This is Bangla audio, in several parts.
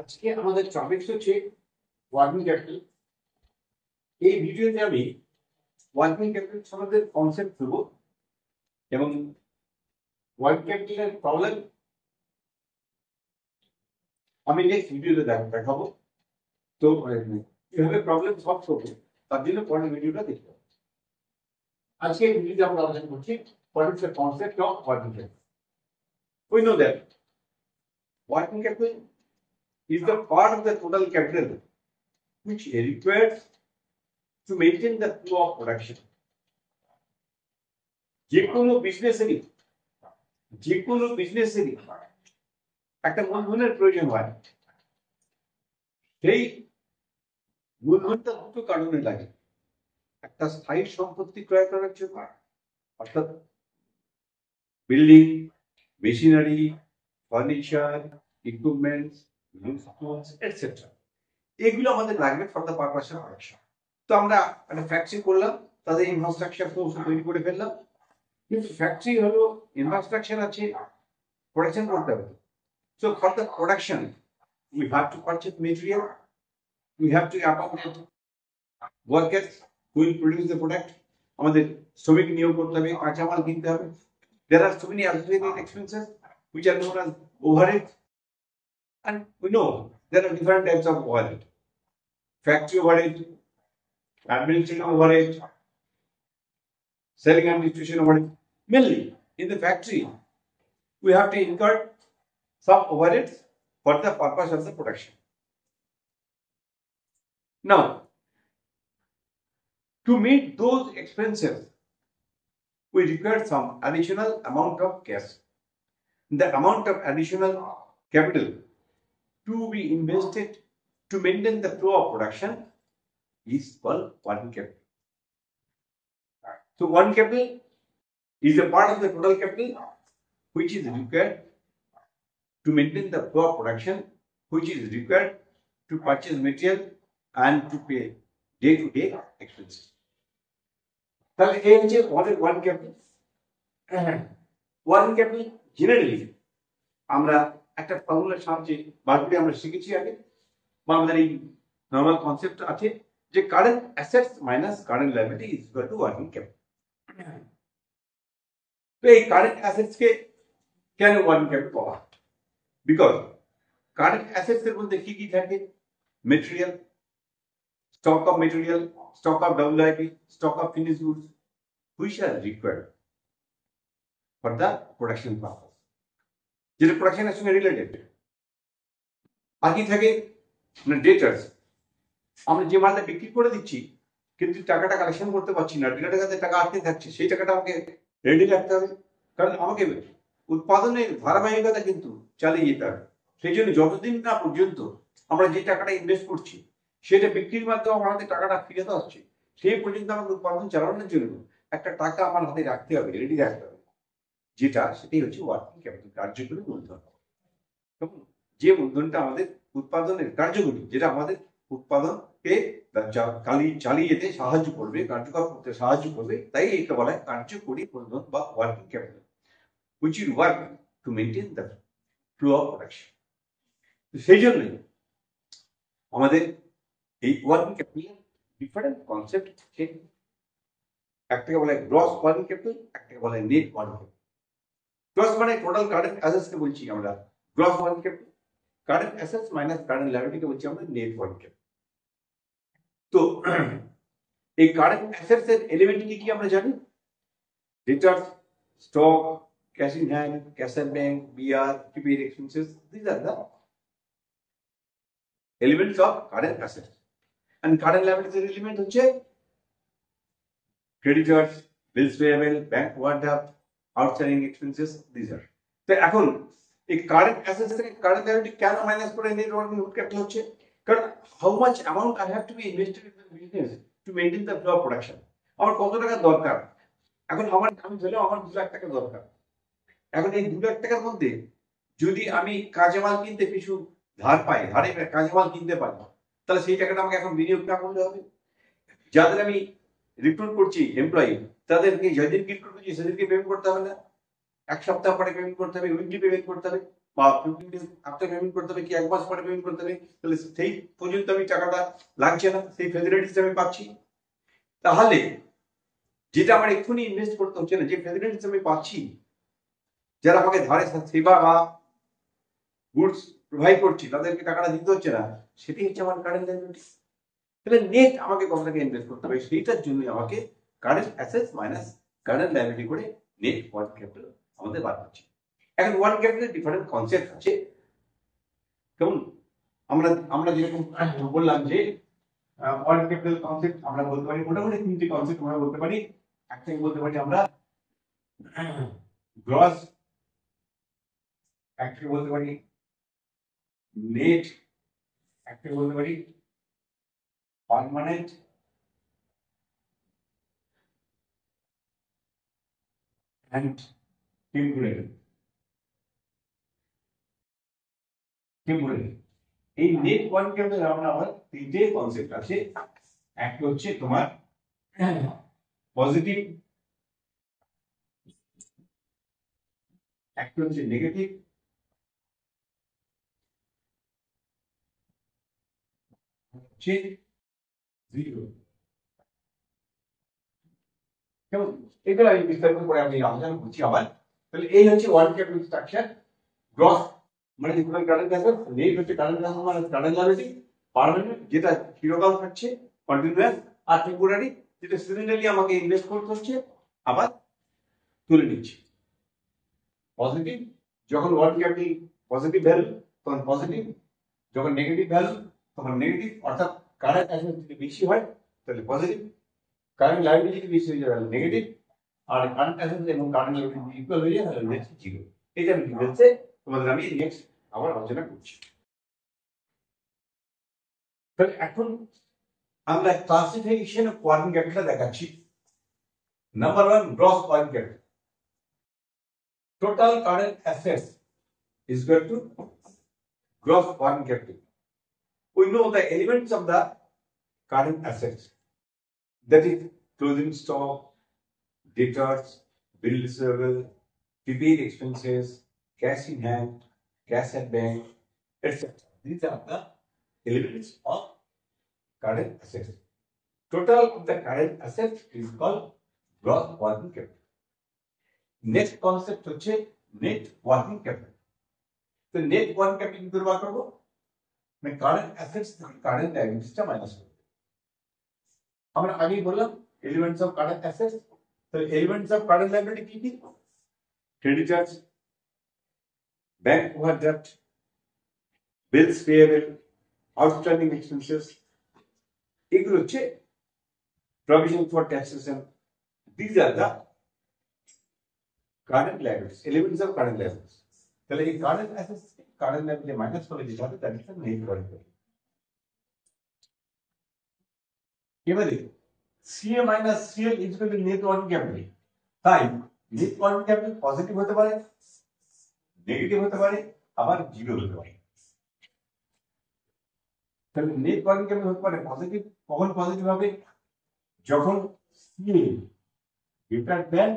আজকে আমাদের টপিক হচ্ছে ওয়ার্কিং ক্যাপিটাল। এই ভিডিওতে আমি ওয়ার্কিং ক্যাপিটাল সম্বন্ধে কনসেপ্ট দেবো এবং ওয়ার্কিং ক্যাপিটালের প্রবলেম আমি নেক্সট ভিডিওতে দেখাবো। তো কিভাবে প্রবলেম সলভ করবো তার জন্য পরের ভিডিওটা দেখতে হবে। আজকে এই ভিডিওতে আমরা আলোচনা করছি what is the concept of working capital. We know that working capital is the part of the total capital which requires to maintain the flow of production. যে কোনো বিজনেসেরই একটা মূলধনের প্রয়োজন হয়। সেই মূলধনটা দুটো কারণে লাগে। একটা স্থায়ী সম্পত্তি ক্রয় করার জন্য, অর্থাৎ building, machinery, furniture, equipments, etcetera, এগুলো আমাদের লাগবে for the purpose of production. তো আমরা একটা ফ্যাক্টরি করলাম, তাদের ইনফ্রাস্ট্রাকচার তৈরি করে ফেললাম, কিন্তু ফ্যাক্টরি হলো ইনফ্রাস্ট্রাকচার আছে, প্রোডাকশন করতে হবে। So for the production, we have to purchase material, we have to appoint workers who will produce the product. আমাদের শ্রমিক নিয়োগ করতে হবে, কাঁচামাল কিনতে হবে। There are so many associated expenses which are known as overhead, and we know there are different types of overhead: factory overhead, administrative overhead, selling and distribution overhead. Mainly in the factory, we have to incur some overheads for the purpose of the production. Now, to meet those expenses, we require some additional amount of cash. The amount of additional capital to be invested to maintain the flow of production is called working capital. So, working capital is a part of the total capital which is required to maintain the flow of production, which is required to purchase material and to pay day-to-day expenses. তাহলে এই হচ্ছে working capital. Working capital generally আমরা একটা ফর্মুলার সাহায্যে বার করে আমরা শিখেছি আগে, বা আমাদের এই নর্মাল কনসেপ্ট আছে যে current assets minus current liability is equal to working capital. তো এই কারেন্ট অ্যাসেটস কে কেন ওয়ার্কিং ক্যাপিটাল বলা হয়? বিকজ কারেন্ট অ্যাসেটস এর মধ্যে কি কি থাকে? Material, stock of material, stock of WIP, stock of finished goods, which are required for the production purpose, যেটা প্রোডাকশনের সঙ্গে রিলেটেড। আর কি থাকে? ডেটার্স, আমরা যে মালটা বিক্রি করে দিচ্ছি কিন্তু টাকাটা কালেকশন করতে পারছি না, ডিলারের কাছে টাকা আটকে থাকছে, সেই টাকাটা আমাকে রেডি রাখতে হবে, কারণ আমাকে উৎপাদনের ধারাবাহিকতা কিন্তু চালিয়ে যেতে হবে। সেই জন্য যতদিন না পর্যন্ত আমরা যে টাকাটা ইনভেস্ট করছি সেটা বিক্রির মাধ্যমে আমার হাতে টাকাটা ফিরে আসছে, সেই পর্যন্ত আমাকে উৎপাদন চালানোর জন্য একটা টাকা আমার হাতে রাখতে হবে, রেডি রাখতে হবে, সেটাই হচ্ছে ওয়ার্কিং ক্যাপিটাল, কার্যকরী মূলধন। যে মূলধনটা আমাদের উৎপাদনের কার্যকরী, যেটা আমাদের উৎপাদনকে চালিয়ে যেতে সাহায্য করবে, কার্যকর করতে সাহায্য করবে, তাই এটা বলা হয় কার্যকরী মূলধন বা working capital, which will work to maintain the flow of production. সেই জন্যই আমাদের এই ওয়ার্কিং ক্যাপিটাল ডিফারেন্ট কনসেপ্ট আছে। একটাকে বলে গ্রস ওয়ার্কিং ক্যাপিটাল, একটাকে বলে নেট ওয়ার্কিং ক্যাপিটাল। গ্রস মানে টোটাল কারেন্ট অ্যাসেটস কে বলছি আমরা gross working capital, current assets minus current liability কে বলছি আমরা নেট ওয়ার্কিং ক্যাপিটাল। তো এই কারেন্ট অ্যাসেটস এর এলিমেন্ট কি কি আমরা জানি? ডেটার্স, stock, cash in hand, cash at bank, BR, prepaid expenses. These are the elements of current assets. And current liabilities element হচ্ছে creditors, bills payable, bank overdraft, outstanding expenses. These are. তো এখন এই কারেন্ট অ্যাসেটস থেকে কারেন্ট লায়াবিলিটি কেন মাইনাস করে নেট ওয়ার্কিং ক্যাপিটাল হচ্ছে? কারণ how much amount I have to be invested in the business to maintain the flow of production. আমার কত টাকা দরকার? এখন আমি ধরলাম আমার 2 লাখ টাকা দরকার। এখন এই 2 লাখ টাকার মধ্যে যদি আমি কাঁচামাল কিনতে কিছু ধার পাই, ধারে কাঁচামাল কিনতে পারি, তাহলে সেই টাকাটা আমাকে এখন বিনিয়োগ না করলে হবে। যাদের আমি রিক্রুট করছি এমপ্লয়ি, তাদেরকে যেদিন রিক্রুট করছি সেদিনকে পেমেন্ট করতে হবে না, এক সপ্তাহ পরে পেমেন্ট করতে হবে, উইকলি পেমেন্ট করতে হবে। বা 15 days আফটার পেমেন্ট করতে হবে কি 1 মাস পরে পেমেন্ট করতে হবে, তাহলে সেই পর্যন্ত আমি টাকাটা লাগছে না, সেই ফ্যাসিলিটিস আমি পাচ্ছি। তাহলে যেটা আমার এক্ষুনি ইনভেস্ট করতে হচ্ছে না, যে ফ্যাসিলিটিস আমি পাচ্ছি, যারা আমাকে ধারে সেবা বা গুডস প্রোভাইড করছি তাদেরকে টাকাটা দিতে হচ্ছে না, সেটি হচ্ছে আমার কারেন্ট লায়াবিলিটি। তাহলে নেট আমাকে কত টাকা ইনভেস্ট করতে হবে, সেইটার জন্য আমাকে current assets minus current liability করে নেট ওয়ার্কিং ক্যাপিটাল আমাদের বার করছি। এখন ওয়ার্কিং ক্যাপিটালের ডিফারেন্ট কনসেপ্ট আছে, কেমন? আমরা যেরকম বললাম যে ওয়ার্কিং ক্যাপিটাল কনসেপ্ট আমরা বলতে পারি মোটামুটি 3টি কনসেপ্ট আমরা বলতে পারি। একটাকে বলতে পারি আমরা গ্রস, একটাকে বলতে পারি নেট, একটাকে বলতে পারি পার্মানেন্ট, and temporary। এই নেট ওয়ার্কিং ক্যাপিটাল আমরা আবার 3টে কনসেপ্ট আছে। একটা হচ্ছে তোমার পজিটিভ, একটা হচ্ছে নেগেটিভ, হচ্ছে জিরো। কেমন? এগুলো আমি বিস্তারিত করে আমি আলোচনা করছি আবার। তাহলে এই হচ্ছে ওয়ার্কিং ক্যাপিটাল স্ট্রাকচার। গ্রস মানে টোটাল কারেন্ট অ্যাসেট, নেট হচ্ছে কারেন্ট অ্যাসেট মানে কারেন্ট লায়াবিলিটি, পার্মানেন্ট যেটা চিরকাল থাকছে কন্টিনিউয়াস, আর টেম্পোরারি যেটা সিজনালি আমাকে ইনভেস্ট করতে হচ্ছে আবার তুলে নিচ্ছি। পজিটিভ যখন ওয়ার্কিং ক্যাপিটাল পজিটিভ ভ্যালু তখন পজিটিভ, যখন নেগেটিভ ভ্যালু তখন নেগেটিভ, অর্থাৎ কারেন্ট অ্যাসেট যদি বেশি হয় তাহলে পজিটিভ, কারেন্ট লায়াবিলিটি যদি বেশি হয়ে যায় তাহলে নেগেটিভ, আর কারেন্ট অ্যাসেট এবং কারেন্ট লায়াবিলিটি ইকুয়াল হয়ে যায় তাহলে নেক্সট জিরো। এটা আমি ডিটেইলসে তোমাদের আমি নেক্সট আবার আলোচনা করছি। তাহলে এখন আমরা ক্লাসিফিকেশন অফ ওয়ার্কিং ক্যাপিটাল দেখাচ্ছি। Number 1, gross working capital. Total current assets is equal to gross working capital. We know the elements of the current assets, that is closing stock, debtors, bill receivable, prepaid expenses, cash in hand, cash at bank, etc. These are the elements of current assets. Total of the current assets is called gross working capital. Next concept হচ্ছে net working capital. তো নেট ওয়ার্কিং ক্যাপিটাল কি করে বার করব? মানে কারেন্ট অ্যাসেটস থেকে কারেন্ট লায়াবিলিটিসটা মাইনাস করব। আমরা আগেই বললাম এলিমেন্টস অফ কারেন্ট অ্যাসেটস। তো এলিমেন্টস অফ কারেন্ট লায়াবিলিটি কি কি? ক্রেডিটার্স, ব্যাংক ওভারড্রাফট, বিলস পেয়েবল, আউটস্ট্যান্ডিং এক্সপেন্সেস, এগুলো হচ্ছে provision for taxation. This are the current liabilities, elements of current liabilities. তাহলে এই current assets current liability minus করে দিতে হবে, that is the net working capital. এবারে CA minus CL is equal to net working capital. তাই নেট ওয়ার্কিং ক্যাপিটাল পজিটিভ হতে পারে, নেগেটিভ হতে পারে, আবার জিরো হতে পারে। তাহলে নেট ওয়ার্কিং ক্যাপিটাল হতে পারে পজিটিভ। কখন পজিটিভ হবে? যখন সিএ গ্রেটার দ্যান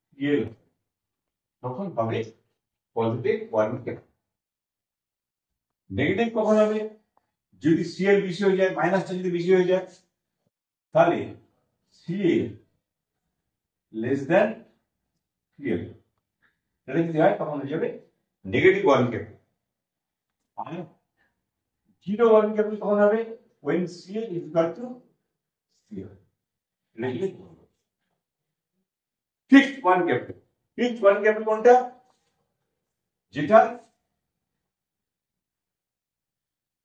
সিএল, তখন হবে পজিটিভ ওয়ার্কিং ক্যাপিটাল। নেগেটিভ কখন হবে? যদি সিএল বেশি হয়ে যায়, মাইনাসটা যদি বেশি হয়ে যায়, তাহলে সিএ লেস দ্যান সিএল, এটা যদি হয় তখন হয়ে যাবে নেগেটিভ ওয়ার্কিং ক্যাপিটাল। আর জিরো ওয়ার্কিং ক্যাপিটাল কখন হবে? when CL is equal to CL. Fixed working capital. Fixed working capital কোনটা? যেটা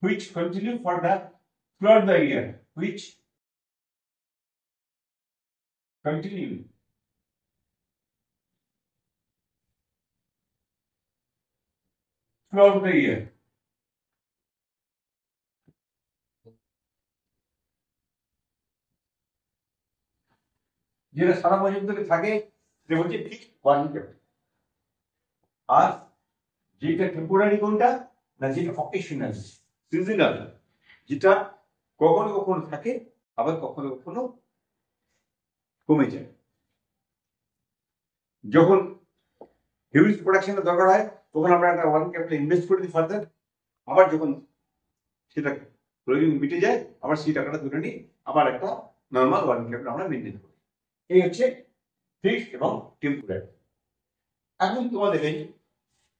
which continue for the throughout the year, which continue throughout the year. যেটা সারা বছর ধরে থাকে সেটা হচ্ছে ফিক্সড ওয়ার্কিং ক্যাপিটাল। আর যেটা টেম্পোরারি কোনটা? না যেটা অকেশনাল, সিজনাল, যেটা কখনো কখনো থাকে আবার কখনো কখনো কমে যায়। যখন হিউজ প্রোডাকশনের দরকার হয় তখন আমরা একটা ওয়ার্কিং ক্যাপিটাল ইনভেস্ট করে দিই ফার্দার, আবার যখন সেটা প্রয়োজন মিটে যায় আবার সেই টাকাটা তুলে নিই, আবার একটা নর্মাল ওয়ার্কিং ক্যাপিটাল আমরা মেনটেন করি। এই হচ্ছে ফিক্সড এবং টেম্পোরারি। এখন তোমাদের এই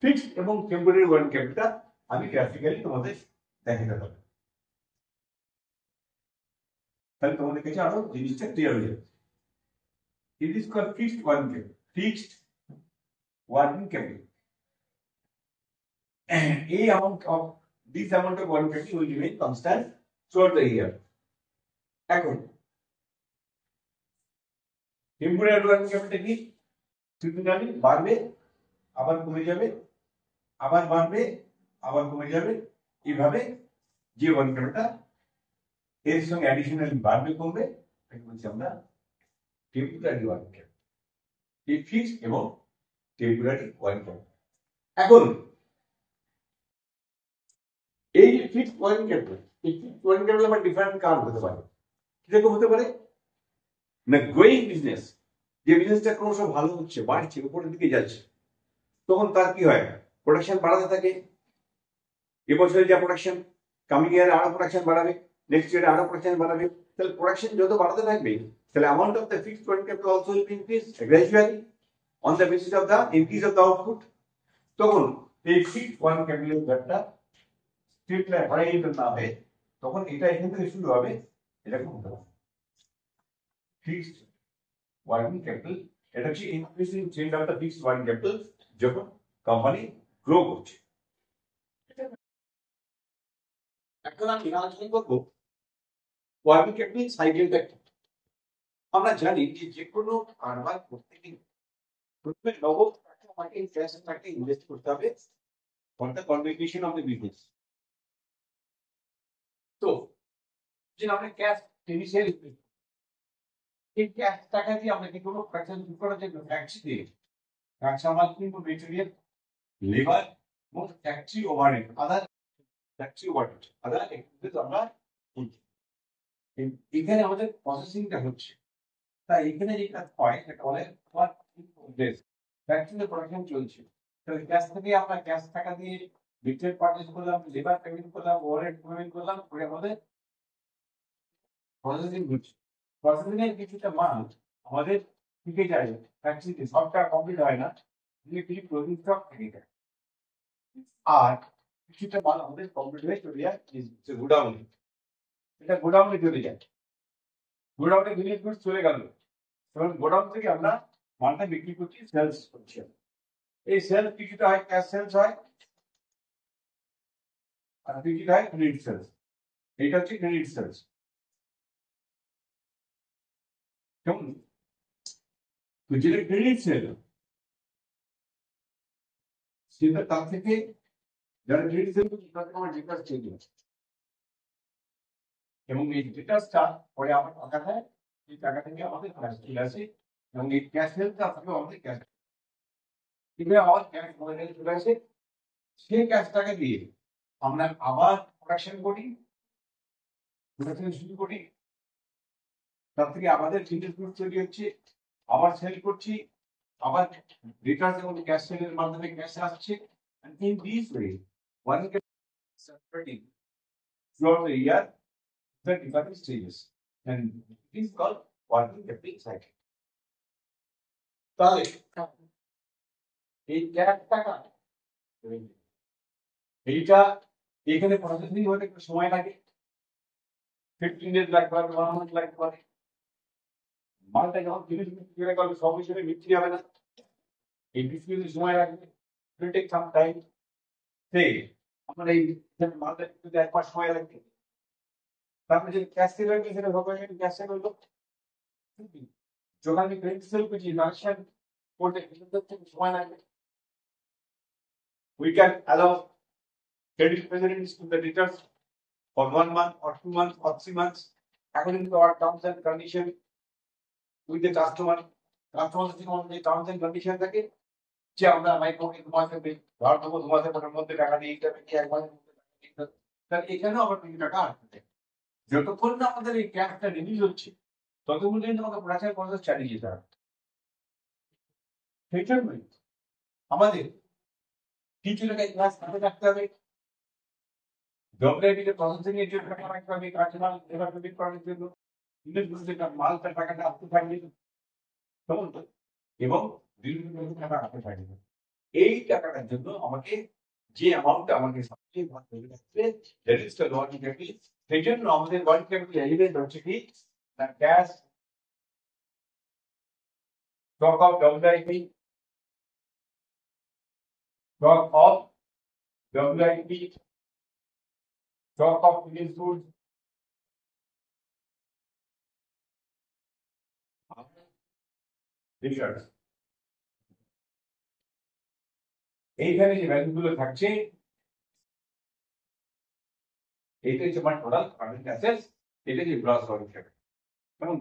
ফিক্সড এবং টেম্পোরারি ওয়ার্কিং ক্যাপিটাল আমি গ্রাফিক্যালি তোমাদের দেখাতে পারি, তাহলে তোমাদের কাছে আরো জিনিসটা ক্লিয়ার হয়ে যাবে। It is called fixed working capital. Fixed working capital. A amount of this amount of working capital will remain constant throughout the year. এখন টেম্পোরারি ওয়ার্কিং ক্যাপিটাল কি সিজনালি বাড়বে আবার কমে যাবে, আবার বাড়বে আবার কমে যাবে, এইভাবে যে ওয়ার্কিং ক্যাপিটাল এর সঙ্গে অ্যাডিশনালি বাড়বে কমবে তাকে বলছি আমরা টেম্পোরারি ওয়ার্কিং ক্যাপিটাল। এই ফিক্সড এবং টেম্পোরারি ওয়ার্কিং ক্যাপিটাল। এখন এই যে ফিক্সড ওয়ার্কিং ক্যাপিটাল, এই ফিক্সড ওয়ার্কিং ক্যাপিটাল আবার ডিফারেন্ট কার্ভ হতে পারে। কিরকম হতে পারে না, গ্রোয়িং বিজনেস, যে বিজনেসটা ক্রমশ ভালো হচ্ছে, বাড়ছে, উপরের দিকে যাচ্ছে, তখন তার কি হয়, প্রোডাকশন বাড়াতে থাকে। এবছরে যা প্রোডাকশন, কামিং ইয়ারে আরো প্রোডাকশন বাড়াবে, নেক্সট ইয়ারে আরো প্রোডাকশন বাড়াবে, তাহলে প্রোডাকশন যত বাড়াতে থাকবে তাহলে amount of the fixed working capital also will increase gradually on the basis of the increase of the output. তখন এই ফিক্সড ওয়ার্কিং ক্যাপিটালের ব্যাপারটা স্ট্রেট লাইন হরাইজন্টাল না হবে, তখন এটা এখান থেকে শুরু হবে, এরকম হতে পারে ফিক্সড ওয়ার্কিং ক্যাপিটাল। এটা হচ্ছে increasing trend of the fixed working capital যখন কোম্পানি গ্রো করছে। এখন আমি আলোচনা করবো ওয়ার্কিং ক্যাপিটাল সাইকেলটা কি। আমরা জানি যে কোনো কারবার করতে গেলে প্রথমে নগদ টাকা আমাকে ক্যাশ টাকা ইনভেস্ট করতে হবে for the continuation of the business. তো যে আমরা ক্যাশ ইনিশিয়ালি এই ক্যাশ টাকা দিয়ে আমরা কি কোনো প্রোডাকশন শুরু করার জন্য ফ্যাক্টরি দিয়ে কাঁচা মাল কিনবো, মেটেরিয়াল, লেবার এবং ফ্যাক্টরি ওভারহেড, আদার ফ্যাক্টরি ওভারহেড, আদার এক্সপেন্সেস আমরা এখানে আমাদের প্রসেসিংটা হচ্ছে। তাই এখানে যেটা হয় সেটা বলে ফ্যাক্টরিতে প্রোডাকশন চলছে, তাহলে ক্যাশ থেকে আমরা ক্যাশ টাকা দিয়ে মেটেরিয়াল পারচেজ করলাম, লেবার পেমেন্ট করলাম, ওভারহেড পেমেন্ট করলাম, করে আমাদের প্রসেসিং হচ্ছে। প্রসেসিং এর কিছুটা মাল আমাদের থেকে যায় ফ্যাক্টরিতে, সবটা কমপ্লিট হয় না, কিছু ক্লোজিং স্টক থেকে যায়, আর কিছুটা মাল আমাদের কমপ্লিট হয়ে চলে যায় গোডাউনে। এটা গোডাউনে চলে যায়, গোডাউনে জিনিস গুড চলে গেল, এবং গোডাউন থেকে আমরা মালটা বিক্রি করছি, সেলস করছি। এই সেলস কিছুটা হয় ক্যাশ সেলস হয়, আর কিছুটা হয় ক্রেডিট সেলস। এইটা হচ্ছে ক্রেডিট সেলস। কেমন? তো যেটা ক্রেডিট সেল সেটা তার থেকে যারা ক্রেডিট সেল করছে তাদের আমার ডিটেলস চেঞ্জ হচ্ছে, এবং এই ডিটেলসটা পরে আমার টাকা দেয়, এই টাকা থেকে আমাদের ক্যাশ চলে আসে, এবং এই ক্যাশ সেলটা থেকে আমাদের ক্যাশ আমার ক্যাশ আমাদের চলে আসে। সেই ক্যাশ টাকা দিয়ে আমরা আবার প্রোডাকশন করি, প্রোডাকশন শুরু করি, তার থেকে আমাদের ফিনিশ গুড তৈরি হচ্ছে, আবার সেল করছি, আবার রিটার্ন এবং ক্যাশ সেলের মাধ্যমে ক্যাশ আসছে। And in this way, one can separating throughout the year the different stages, and it is called working capital cycle. তাহলে এই ক্যাশ টাকা এইটা এখানে প্রসেসিং হতে একটু সময় লাগে, 15 days লাগতে পারে, 1 month লাগতে পারে। মালটা যখন ফিনিশ করে গেল সব হিসেবে বিক্রি হবে না, এই বিক্রি সময় লাগবে, will take some time. সেই আমরা এই মালটা যদি 1 মাস সময় লাগবে, তারপরে যে ক্যাশ সেল হয়ে সেটা হবে ক্যাশ সেল হলো। যখন আমি ক্রেডিট সেল করছি ট্রানজাকশন করতে সময় লাগবে। We can allow credit facilities to the debtors for 1 month or 2 months or 3 months according to our terms and condition with the customer. Customer থেকে আমাদের যে টার্মস এন্ড কন্ডিশন থাকে, যে আমরা মাইক্রোকে তোমাকে ধর দেবো, তোমাদের মধ্যে টাকা দিয়ে দিতে হবে কি একবারের মধ্যে টাকা দিতে হবে, তাহলে এখানেও আবার কিছু টাকা আসবে। যতক্ষণ না আমাদের এই ক্যাশটা রিলিজ হচ্ছে ততক্ষণ কিন্তু আমাকে প্রোডাকশন প্রসেস চালিয়ে যেতে হবে। সেই জন্যই আমাদের কিছু টাকা ক্লাস হাতে রাখতে হবে, ডব্লিউআইপিতে প্রসেসিং এর জন্য টাকা রাখতে হবে, কাঁচামাল এভাবে করার জন্য ইন্ডাস্ট্রিতে মালটা টাকাটা আসতে থাকবে, তখন তো, এবং বিভিন্ন টাকা হাতে থাকবে। এই টাকাটার জন্য আমাকে যে অ্যামাউন্টটা আমাকে সবচেয়ে ভালো লাগছে that is the working capital. সেই জন্য আমাদের ওয়ার্কিং ক্যাপিটাল এলিমেন্ট হচ্ছে কি না cash, stock of WIP, stock of WIP, stock of finished goods, research. এইখানে যে ভ্যালু গুলো থাকছে এটা হচ্ছে আমার টোটাল কারেন্ট অ্যাসেটস, এটা যে গ্রস ওয়ার্কিং ক্যাপিটাল। কারণ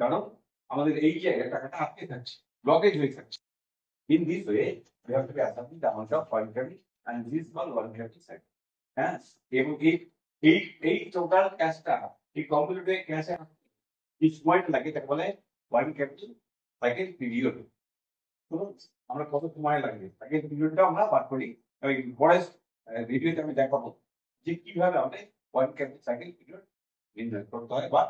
কারণ আমাদের এই জায়গায় টাকাটা আটকে থাকছে, ব্লকেজ হয়ে থাকছে। In this way, we have to be assessing the amount of working capital and this is called working capital cycle. হ্যাঁ, এবং এই টোটাল ক্যাশটা এই কম্পিউটারে ক্যাশে এই সময়টা লাগে তাকে বলে ওয়ার্কিং ক্যাপিটাল সাইকেল পিরিয়ড। আমরা কত সময় লাগবে তাকে পিরিয়ডটা আমরা বার করি। ওই পরের ভিডিওতে আমি দেখাবো যে কিভাবে আমরা ওয়ার্কিং ক্যাপিটাল সাইকেল পিরিয়ড নির্ণয় করতে হয় বা